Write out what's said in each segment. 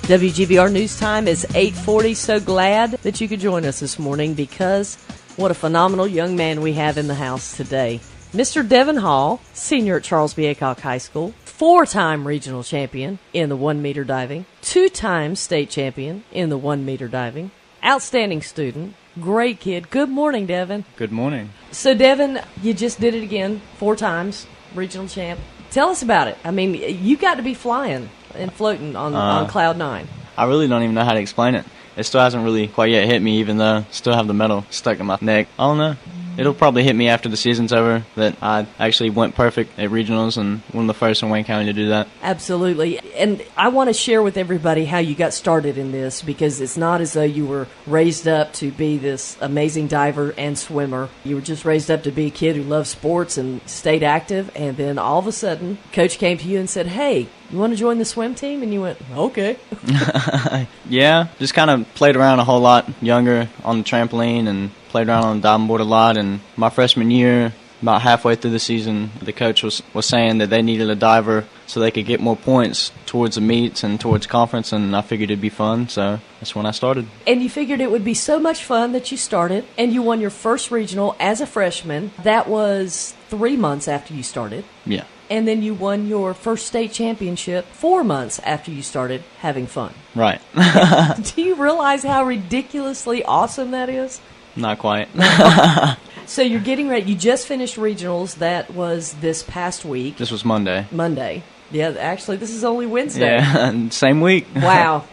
WGBR News Time is 8:40. So glad that you could join us this morning because what a phenomenal young man we have in the house today. Mr. Devin Hall, senior at Charles B. Aycock High School, 4-time regional champion in the 1-meter diving, 2-time state champion in the 1-meter diving, outstanding student, great kid. Good morning, Devin. Good morning. So, Devin, you just did it again, 4 times, regional champ. Tell us about it. I mean, you got to be flying and floating on Cloud 9. I really don't even know how to explain it. It still hasn't really quite yet hit me, even though I still have the medal stuck in my neck. I don't know. It'll probably hit me after the season's over that I actually went perfect at regionals and one of the first in Wayne County to do that. Absolutely. And I want to share with everybody how you got started in this, because it's not as though you were raised up to be this amazing diver and swimmer. You were just raised up to be a kid who loved sports and stayed active, and then all of a sudden, Coach came to you and said, "Hey, you want to join the swim team?" And you went, "Okay." Yeah, just kind of played around a whole lot younger on the trampoline and played around on the diving board a lot. And my freshman year, about halfway through the season, the coach was saying that they needed a diver so they could get more points towards the meets and towards conference, and I figured it'd be fun, so that's when I started. And you figured it would be so much fun that you started, and you won your first regional as a freshman. That was 3 months after you started. Yeah. And then you won your first state championship 4 months after you started having fun. Right. Do you realize how ridiculously awesome that is? Not quite. So you're getting ready. You just finished regionals. That was this past week. This was Monday. Yeah, actually, this is only Wednesday. Yeah, same week. Wow.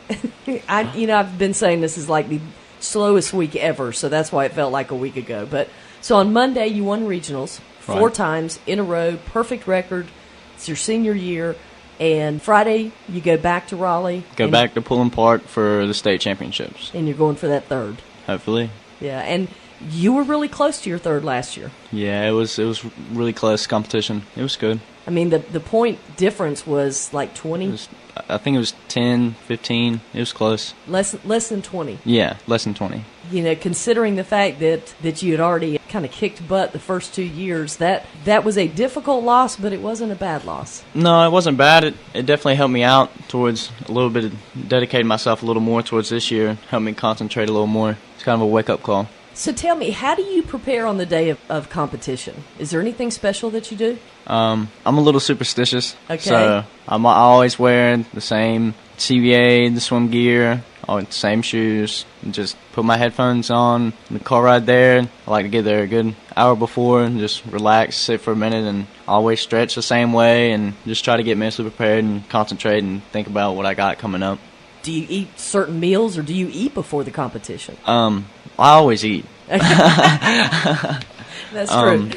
I've been saying this is like the slowest week ever, so that's why it felt like a week ago. But so on Monday, you won regionals 4 times in a row, perfect record. It's your senior year. And Friday, you go back to Raleigh. Go back to Pullen Park for the state championships. And you're going for that third. Hopefully. Yeah, and you were really close to your third last year. Yeah, it was really close competition. It was good. I mean, the point difference was like 20? I think it was 10, 15. It was close. Less than 20? Yeah, less than 20. You know, considering the fact that you had already kind of kicked butt the first 2 years, that was a difficult loss, but it wasn't a bad loss. No, it wasn't bad. It definitely helped me out towards a little bit of dedicating myself a little more towards this year, helped me concentrate a little more. It's kind of a wake-up call. So tell me, how do you prepare on the day of competition? Is there anything special that you do? I'm a little superstitious. Okay. So I always wear the same CVA, the swim gear, all the same shoes. Just put my headphones on, the car ride there. I like to get there a good hour before and just relax, sit for a minute, and always stretch the same way and just try to get mentally prepared and concentrate and think about what I got coming up. Do you eat certain meals, or do you eat before the competition? I always eat. That's true.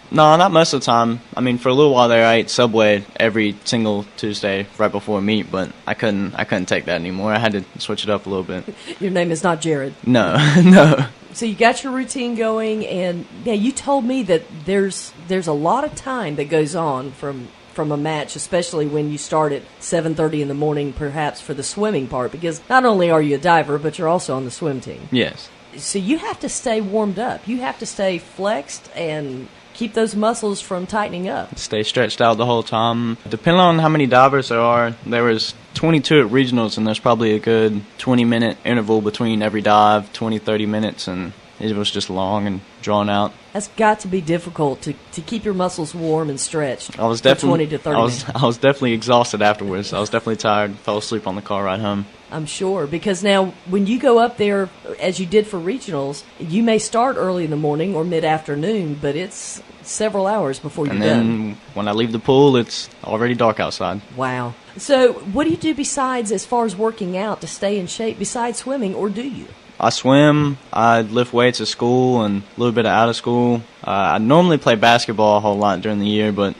No, not most of the time. I mean, for a little while there, I ate Subway every single Tuesday right before a meet, but I couldn't take that anymore. I had to switch it up a little bit. Your name is not Jared. No, no. So you got your routine going, and yeah, you told me that there's a lot of time that goes on from a match, especially when you start at 7:30 in the morning, perhaps for the swimming part, because not only are you a diver, but you're also on the swim team. Yes. So you have to stay warmed up. You have to stay flexed and keep those muscles from tightening up. Stay stretched out the whole time. Depending on how many divers there are, there was 22 at regionals, and there's probably a good 20-minute interval between every dive, 20, 30 minutes, and it was just long and drawn out. That's got to be difficult to keep your muscles warm and stretched. I was for 20 to 30 minutes. I was definitely exhausted afterwards. I was definitely tired. Fell asleep on the car ride home. I'm sure, because now when you go up there, as you did for regionals, you may start early in the morning or mid-afternoon, but it's several hours before you're done. And then when I leave the pool, it's already dark outside. Wow. So what do you do besides, as far as working out to stay in shape, besides swimming, or do you? I swim, I lift weights at school and a little bit out of school. I normally play basketball a whole lot during the year, but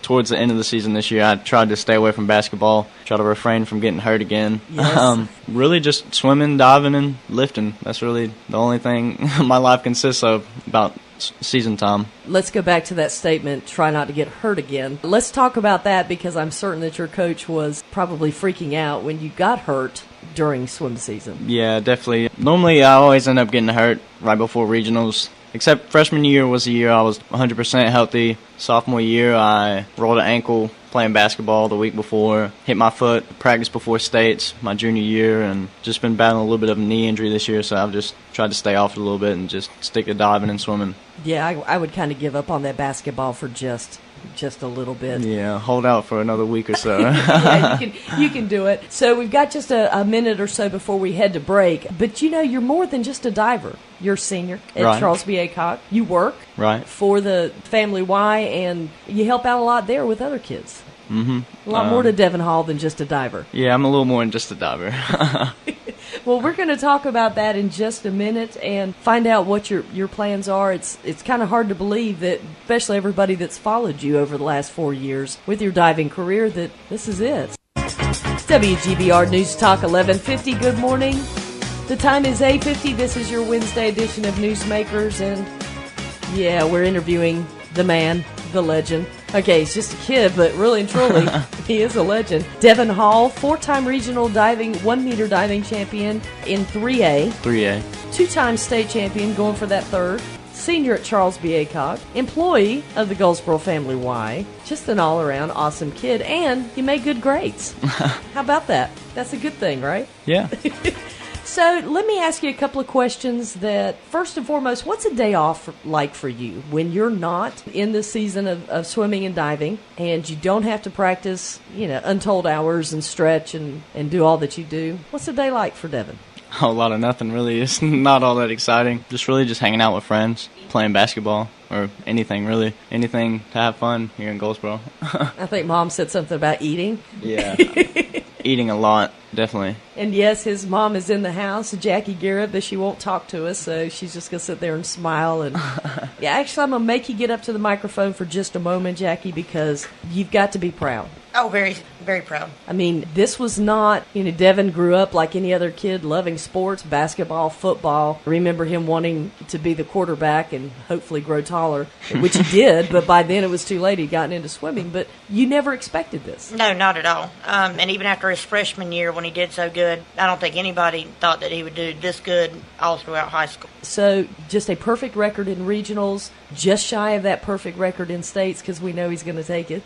towards the end of the season this year, I tried to stay away from basketball, try to refrain from getting hurt again. Yes. Really just swimming, diving, and lifting. That's really the only thing my life consists of about season time. Let's go back to that statement, try not to get hurt again. Let's talk about that, because I'm certain that your coach was probably freaking out when you got hurt during swim season. Yeah, definitely. Normally, I always end up getting hurt right before regionals. Except freshman year was the year I was 100% healthy. Sophomore year, I rolled an ankle playing basketball the week before, hit my foot, practice before states my junior year, and just been battling a little bit of a knee injury this year, so I've just tried to stay off it a little bit and just stick to diving and swimming. Yeah, I would kind of give up on that basketball for just a little bit. Yeah, hold out for another week or so. Yeah, you can do it. So we've got just a minute or so before we head to break. But you're more than just a diver. You're a senior at Charles B. Aycock. You work for the Family Y, and you help out a lot there with other kids. Mm-hmm. A lot more to Devin Hall than just a diver. Yeah, I'm a little more than just a diver. Well, we're going to talk about that in just a minute and find out what your plans are. It's kind of hard to believe that, especially everybody that's followed you over the last 4 years with your diving career, that this is it. WGBR News Talk 1150. Good morning. The time is 8:50. This is your Wednesday edition of Newsmakers, and yeah, we're interviewing the man, the legend. Okay, he's just a kid, but really and truly, he is a legend. Devin Hall, 4-time regional diving, 1-meter diving champion in 3A. 3A. 2-time state champion, going for that third. Senior at Charles B. Aycock. Employee of the Goldsboro Family Y. Just an all-around awesome kid, and he made good grades. How about that? That's a good thing, right? Yeah. So let me ask you a couple of questions that, first and foremost, what's a day off like for you when you're not in the season of swimming and diving and you don't have to practice, untold hours and stretch and do all that you do? What's a day like for Devin? A whole lot of nothing, really. It's not all that exciting. Just hanging out with friends, playing basketball, or anything, really. Anything to have fun here in Goldsboro. I think Mom said something about eating. Yeah. Eating a lot, definitely. And yes, his mom is in the house, Jackie Garrett, but she won't talk to us, so she's just going to sit there and smile. And yeah, actually, I'm going to make you get up to the microphone for just a moment, Jackie, because you've got to be proud. Oh, very, very proud. I mean, this was not, Devin grew up like any other kid, loving sports, basketball, football. I remember him wanting to be the quarterback and hopefully grow taller, which he did, but by then it was too late. He'd gotten into swimming, but you never expected this. No, not at all. And even after his freshman year when he did so good, I don't think anybody thought that he would do this good all throughout high school. So just a perfect record in regionals, just shy of that perfect record in states because we know he's going to take it.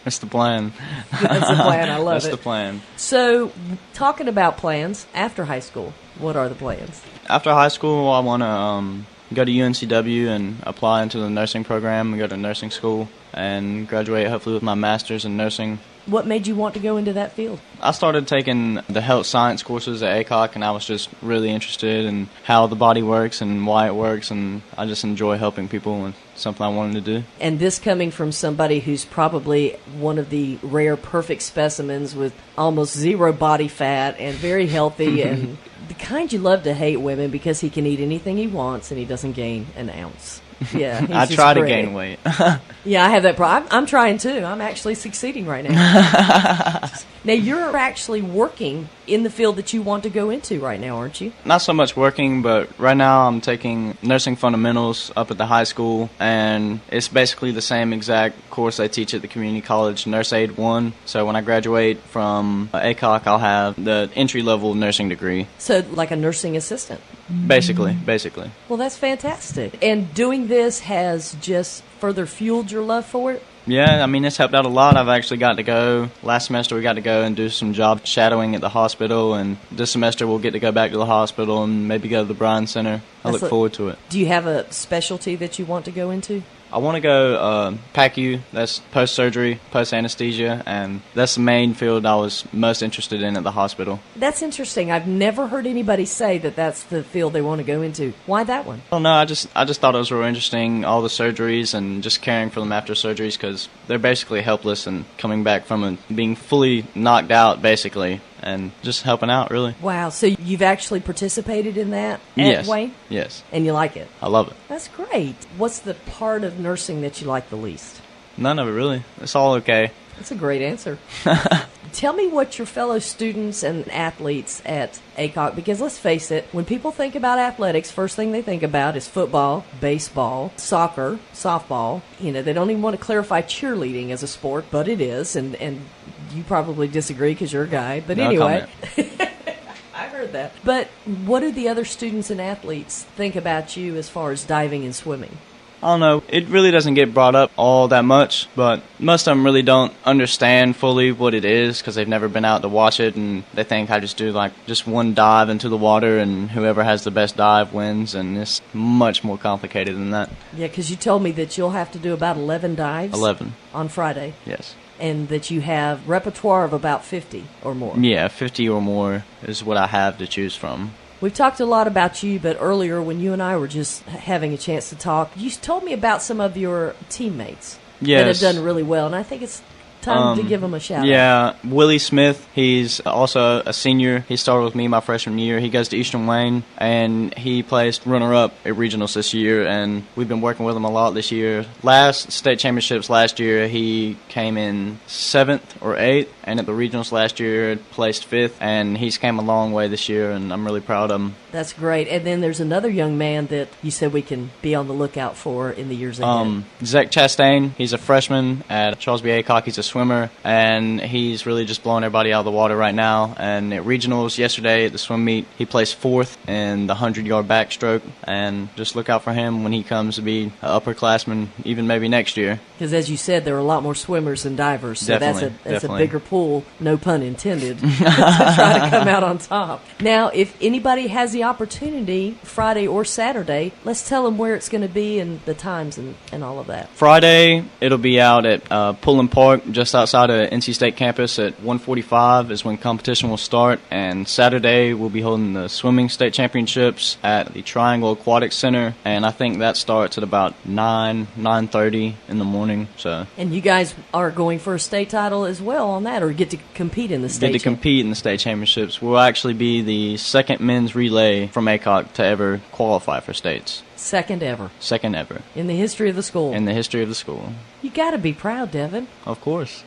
That's the plan. That's the plan. I love it. That's the plan. So talking about plans, after high school, what are the plans? After high school, I want to go to UNCW and apply into the nursing program and go to nursing school and graduate hopefully with my master's in nursing. What made you want to go into that field? I started taking the health science courses at Aycock, and I was just really interested in how the body works and why it works, and I just enjoy helping people, and something I wanted to do. And this coming from somebody who's probably one of the rare perfect specimens with almost zero body fat and very healthy and the kind you love to hate, women, because he can eat anything he wants and he doesn't gain an ounce. Yeah, I try to gain weight. Yeah, I have that problem. I'm trying too. I'm actually succeeding right now. Now, you're actually working in the field that you want to go into right now, aren't you? Not so much working, but right now I'm taking nursing fundamentals up at the high school, and it's basically the same exact course I teach at the community college, Nurse Aid 1. So when I graduate from Aycock, I'll have the entry-level nursing degree. So like a nursing assistant? Basically. Well, that's fantastic. And doing this has just further fueled your love for it? Yeah, I mean, it's helped out a lot. I've actually got to go. Last semester we got to go and do some job shadowing at the hospital, and this semester we'll get to go back to the hospital and maybe go to the Bryan Center. I look forward to it. Do you have a specialty that you want to go into? I want to go PACU, that's post-surgery, post-anesthesia, and that's the main field I was most interested in at the hospital. That's interesting. I've never heard anybody say that that's the field they want to go into. Why that one? Well, no, I just thought it was real interesting, all the surgeries and just caring for them after surgeries, because they're basically helpless and coming back from being fully knocked out, basically, and just helping out, really. Wow, so you've actually participated in that at Yes. Wayne? Yes. And you like it? I love it. That's great. What's the part of nursing that you like the least? None of it, really. It's all okay. That's a great answer. Tell me what your fellow students and athletes at Aycock, because let's face it, when people think about athletics, first thing they think about is football, baseball, soccer, softball. They don't even want to clarify cheerleading as a sport, but it is, and you probably disagree because you're a guy. But No anyway, comment. I heard that. But what do the other students and athletes think about you as far as diving and swimming? I don't know. It really doesn't get brought up all that much, but most of them really don't understand fully what it is because they've never been out to watch it, and they think I just do like just one dive into the water, and whoever has the best dive wins, and it's much more complicated than that. Yeah, because you told me that you'll have to do about 11 dives. 11. On Friday. Yes. And that you have repertoire of about 50 or more. Yeah, 50 or more is what I have to choose from. We've talked a lot about you, but earlier when you and I were just having a chance to talk, you told me about some of your teammates that have done really well, and I think it's time to give them a shout-out. Yeah, Willie Smith, he's also a senior. He started with me my freshman year. He goes to Eastern Wayne, and he placed runner-up at regionals this year, and we've been working with him a lot this year. Last state championships last year, he came in 7th or 8th, and at the regionals last year, placed 5th, and he's came a long way this year, and I'm really proud of him. That's great. And then there's another young man that you said we can be on the lookout for in the years ahead. Zach Chastain, he's a freshman at Charles B. Aycock. He's a swimmer, and he's really just blowing everybody out of the water right now. And at regionals yesterday at the swim meet, he placed 4th in the 100-yard backstroke, and just look out for him when he comes to be an upperclassman, even maybe next year. Because as you said, there are a lot more swimmers than divers, so that's a bigger pool, no pun intended, to try to come out on top. Now, if anybody has the opportunity, Friday or Saturday, let's tell them where it's going to be and the times and all of that. Friday, it'll be out at Pullen Park, just outside of NC State campus at 1:45 is when competition will start. And Saturday, we'll be holding the swimming state championships at the Triangle Aquatic Center, and I think that starts at about 9:30 in the morning. So. And you guys are going for a state title as well on that, or get to compete in the state? Get to compete in the state championships. We'll actually be the second men's relay from Aycock to ever qualify for states. Second ever. Second ever. In the history of the school. In the history of the school. You got to be proud, Devin. Of course.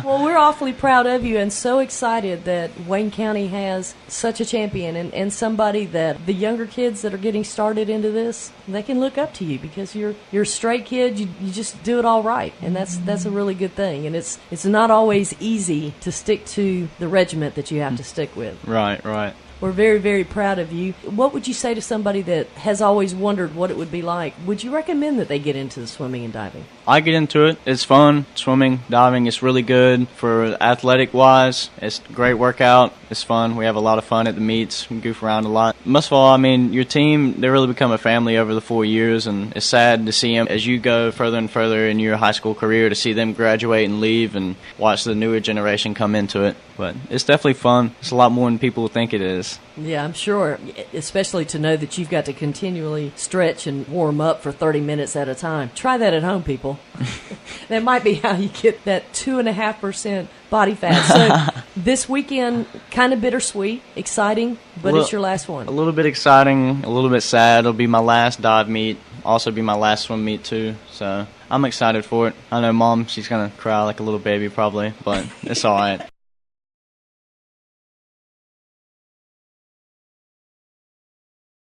Well, we're awfully proud of you and so excited that Wayne County has such a champion and somebody that the younger kids that are getting started into this, they can look up to you because you're a straight kid. You just do it all right, and that's a really good thing. And it's not always easy to stick to the regiment that you have to stick with. Right, right. We're very, very proud of you. What would you say to somebody that has always wondered what it would be like? Would you recommend that they get into the swimming and diving? I get into it. It's fun. Swimming, diving, it's really good for athletic-wise. It's a great workout. It's fun. We have a lot of fun at the meets. We goof around a lot. Most of all, I mean, your team, they really become a family over the 4 years, and it's sad to see them as you go further and further in your high school career, to see them graduate and leave and watch the newer generation come into it. But it's definitely fun. It's a lot more than people think it is. Yeah, I'm sure, especially to know that you've got to continually stretch and warm up for 30 minutes at a time. Try that at home, people. That might be how you get that 2.5% body fat. So this weekend, kind of bittersweet, exciting, but it's your last one. A little bit exciting, a little bit sad. It'll be my last dive meet, also be my last swim meet too. So I'm excited for it. I know Mom, she's going to cry like a little baby probably, but it's all right.